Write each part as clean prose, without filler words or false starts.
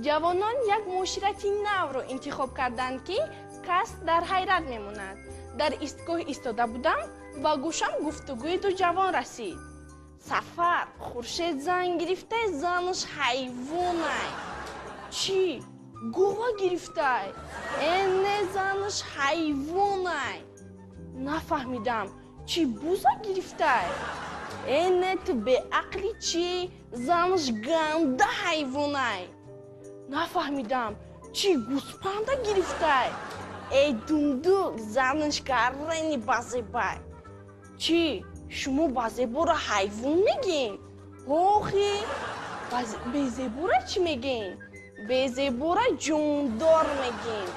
جوانان یک معاشرتی نو رو انتخاب کردند که کس در حیرت میموند. در ایستگاه ایستاده بودم و گوشم گفتگوی دو جوان رسید. سفر خورشید زن گرفته زنش حیوانه. چی؟ گوه گرفته اینه زنش حیوانه. نفهمیدم. چی بوزا گرفته اینه تو به عقلی چی زنش گنده حیوانه. نفهمیدم. چی گوسپنده گرفته ای دوندوک زنش گرنی بازیبای. چی شما بازیبا را حیوان میگین؟ آخی بازیبا را چی میگین؟ بازیبا را جاندار میگین.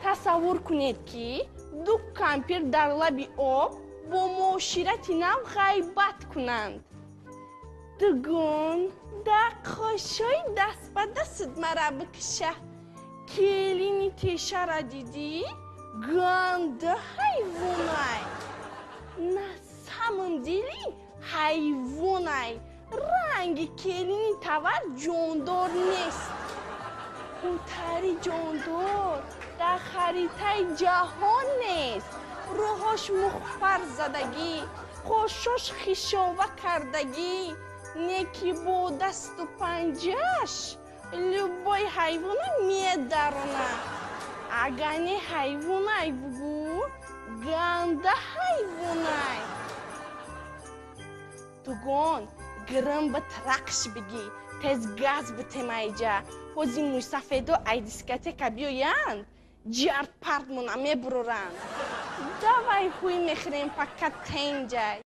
تصور کنید که دو کمپیر در لب آب با معاشرت نو غیبت کنند. دوگان دقاشای دست به دست مرا بکشه. کلینی تیشه را دیدی؟ گنده حیوانه. نه سمندیلی حیوانه. رنگ کلینی تور جاندار نیست. دختری جاندار در خریطه جهان نیست. روحاش مخفر زدگی، خوشش خیشاوه کردگی، نیکی با دست و پنجهش لبای حیوانه میدرونه. اگه حیوانه بگو گنده حیوانه. دوگان گرم به ترقش بگی تز گاز به تمایجه هزی موی سفیدو ای دیسکتیکا بیویند جرد پرد مونه میبرورند. دوای خوی میخریم پکت تنجه.